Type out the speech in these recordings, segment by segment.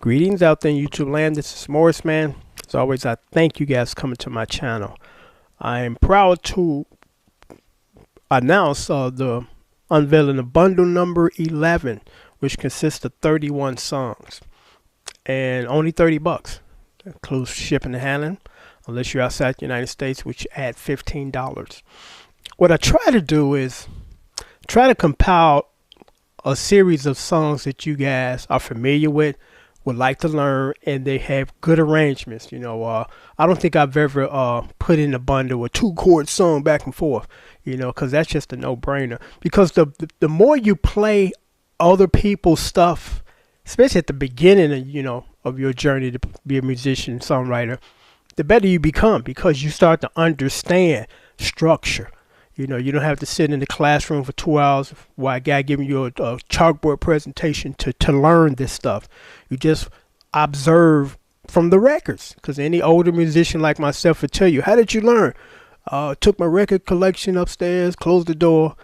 Greetings out there in YouTube land. This is Morris, man. As always, I thank you guys for coming to my channel. I am proud to announce the unveiling of bundle number 11, which consists of 31 songs and only $30. That includes shipping and handling, unless you're outside the United States, which add $15. What I try to do is try to compile a series of songs that you guys are familiar with, would like to learn, and they have good arrangements. I don't think I've ever put in a bundle a 2-chord song back and forth, because that's just a no-brainer. Because the more you play other people's stuff, especially at the beginning of your journey to be a musician, songwriter, the better you become, because you start to understand structure. You don't have to sit in the classroom for 2 hours while a guy giving you a chalkboard presentation to learn this stuff. You just observe from the records, because any older musician like myself would tell you, how did you learn? Took my record collection upstairs, closed the door,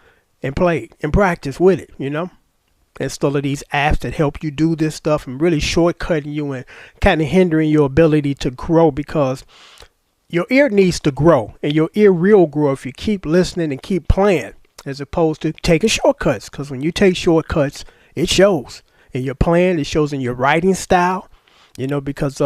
and played and practiced with it, Instead of these apps that help you do this stuff and really shortcutting you and kind of hindering your ability to grow, because your ear needs to grow, and your ear will grow if you keep listening and keep playing, as opposed to taking shortcuts. Because when you take shortcuts, it shows in your playing, it shows in your writing style, because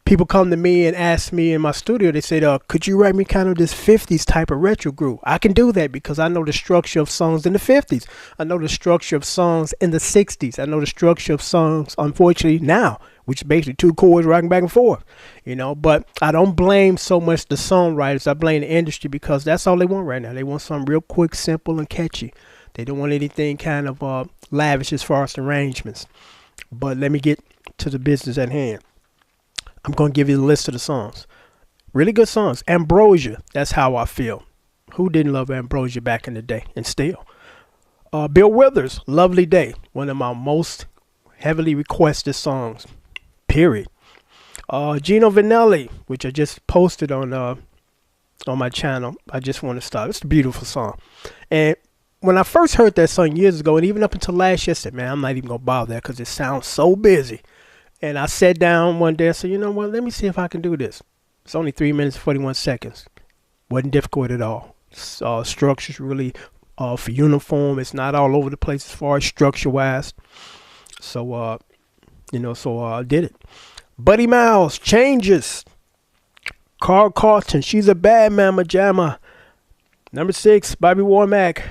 people come to me and ask me in my studio, they say, could you write me kind of this 50s type of retro groove? I can do that because I know the structure of songs in the 50s. I know the structure of songs in the 60s. I know the structure of songs, unfortunately, now, which is basically 2 chords rocking back and forth, But I don't blame so much the songwriters. I blame the industry, because that's all they want right now. They want something real quick, simple, and catchy. They don't want anything kind of lavish as far as the arrangements. But let me get to the business at hand. I'm going to give you the list of the songs. Really good songs. Ambrosia, that's how I feel. Who didn't love Ambrosia back in the day? And still. Bill Withers, Lovely Day, one of my most heavily requested songs. Period. Gino Vannelli, which I just posted on my channel. I Just Want to Stop. It's a beautiful song. And when I first heard that song years ago, and even up until last year, I said, man, I'm not even going to bother that because it sounds so busy. And I sat down one day and said, you know what, let me see if I can do this. It's only 3 minutes, 41 seconds. Wasn't difficult at all. Structure's really for uniform. It's not all over the place as far as structure-wise. So, I did it. Buddy Miles, Changes. Carlton, She's a Bad Mama, Jama. Number 6, Bobby Womack,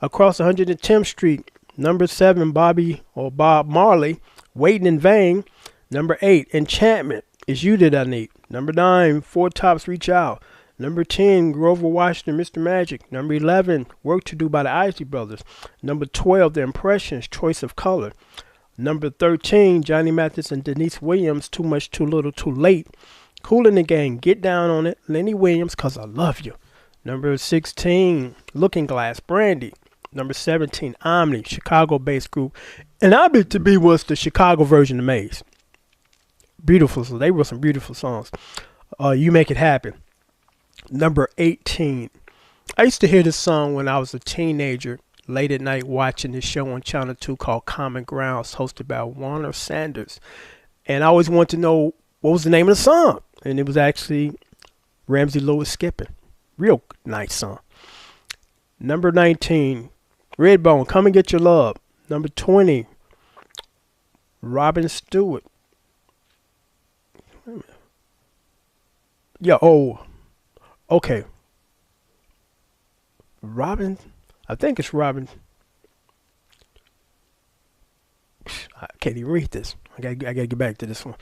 Across 110th Street. Number 7, Bob Marley, Waiting in Vain. Number 8, Enchantment, It's You That I Need. Number 9, Four Tops, Reach Out. Number 10, Grover Washington, Mr. Magic. Number 11, Work to Do by the Isley Brothers. Number 12, The Impressions, Choice of Color. Number 13, Johnny Mathis and Denise Williams, Too Much, Too Little, Too Late. Kool and the Gang, Get Down on It, Lenny Williams, Cause I Love You. Number 16, Looking Glass, Brandy. Number 17, Omni, Chicago-based group. And I bet to be was the Chicago version of Maze. Beautiful, so they wrote some beautiful songs. You Make It Happen. Number 18, I used to hear this song when I was a teenager, late at night watching this show on Channel 2 called Common Grounds, hosted by Warner Sanders. And I always wanted to know what was the name of the song. And it was actually Ramsey Lewis Skippin. Real nice song. Number 19, Redbone, Come and Get Your Love. Number 20, Robin Stewart. Yeah, okay. Robin, I think it's Robin. I can't even read this. I gotta get back to this one.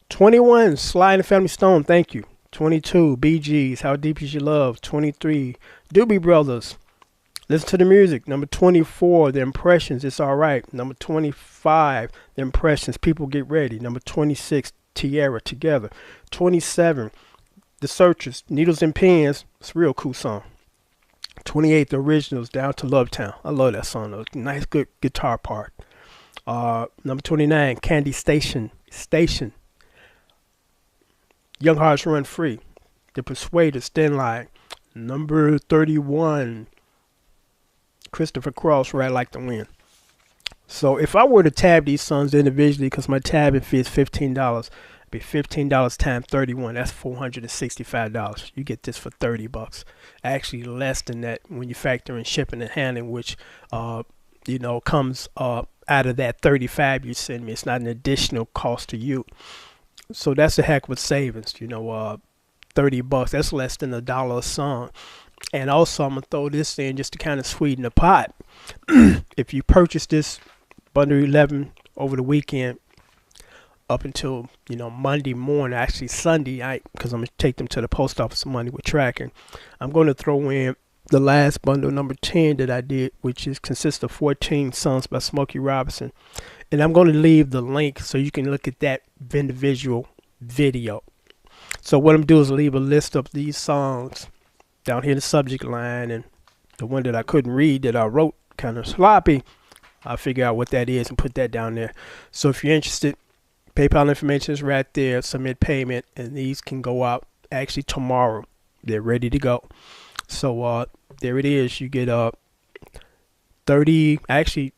21, Sly and the Family Stone, Thank You. 22, Bee Gees, How Deep Is Your Love. 23, Doobie Brothers, Listen to the Music. Number 24, The Impressions, It's Alright. Number 25, The Impressions, People Get Ready. Number 26, Tierra, Together. 27, The Searchers, Needles and Pens. It's a real cool song. 28, The Originals, Down to Love Town. I love that song though. Nice, good guitar part. Number 29, Candy Station. Young Hearts Run Free. The Persuaders, Thin Line. Number 31, Christopher Cross, Ride Like the Wind. So if I were to tab these songs individually, because my tabbing fee is $15, it'd be $15 times 31. That's $465. You get this for $30. Actually, less than that when you factor in shipping and handling, which comes out of that 35 you send me. It's not an additional cost to you. So that's a heck of a savings. $30. That's less than $1 a song. And also, I'm gonna throw this in just to kind of sweeten the pot. If you purchase this bundle 11 over the weekend up until Monday morning, actually Sunday night, because I'm gonna take them to the post office Monday with tracking, I'm going to throw in the last bundle, number 10, that I did, which consists of 14 songs by Smokey Robinson, and I'm going to leave the link so you can look at that individual video. So what I'm doing is leave a list of these songs down here in the subject line, and the one that I couldn't read that I wrote kind of sloppy, I'll figure out what that is and put that down there. So if you're interested, PayPal information is right there. Submit payment, and these can go out actually tomorrow. They're ready to go. So there it is. You get 30. Actually,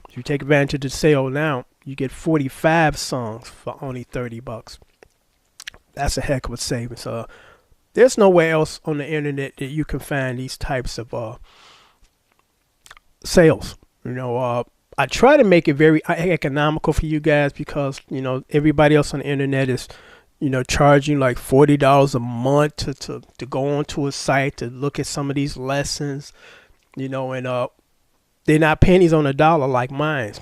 if you take advantage of the sale now, you get 45 songs for only $30. That's a heck of a savings. There's nowhere else on the internet that you can find these types of sales. I try to make it very economical for you guys because everybody else on the internet is charging like $40 a month to go onto a site to look at some of these lessons, and they're not pennies on a dollar like mine.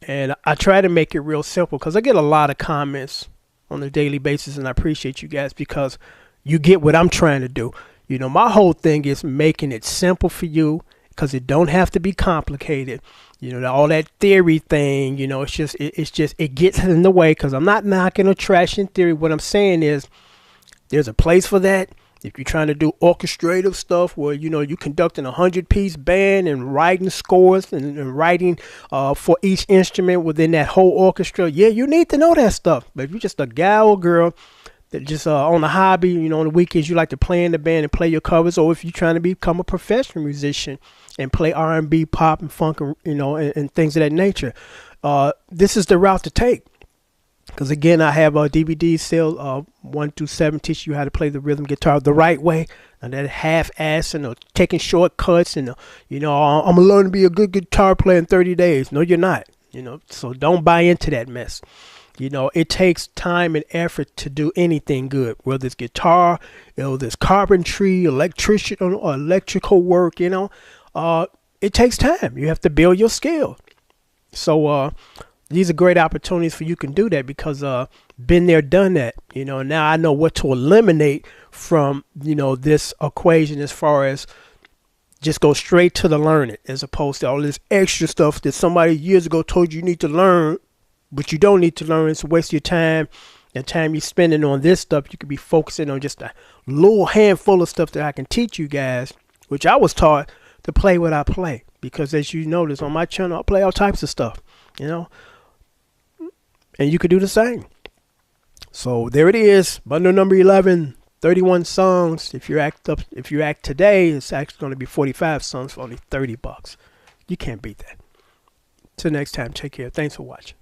And I try to make it real simple because I get a lot of comments on a daily basis, and I appreciate you guys because you get what I'm trying to do. My whole thing is making it simple for you because it don't have to be complicated. All that theory thing, it gets in the way because I'm not knocking or trashing theory. What I'm saying is there's a place for that. If you're trying to do orchestrative stuff where, you're conducting a 100-piece band and writing scores and writing for each instrument within that whole orchestra, yeah, you need to know that stuff. But if you're just a guy or girl that just on a hobby, on the weekends you like to play in the band and play your covers, or if you're trying to become a professional musician and play R&B, pop, and funk, and things of that nature, this is the route to take. Because again, I have a DVD sale 1 through 7 teach you how to play the rhythm guitar the right way, and that half-assing or taking shortcuts and I'm gonna learn to be a good guitar player in 30 days. No, you're not. So don't buy into that mess. It takes time and effort to do anything good, whether it's guitar, there's carpentry, electrician or electrical work. It takes time. You have to build your skill. So these are great opportunities for you can do that because been there, done that. Now I know what to eliminate from this equation as far as just go straight to the learning as opposed to all this extra stuff that somebody years ago told you need to learn, but you don't need to learn. It's a waste of your time and time you're spending on this stuff. You could be focusing on just a little handful of stuff that I can teach you guys, which I was taught to play what I play. Because as you notice on my channel, I play all types of stuff, and you could do the same. So there it is, bundle number 11, 31 songs. If you act today, it's actually going to be 45 songs for only $30. You can't beat that. Till next time, take care. Thanks for watching.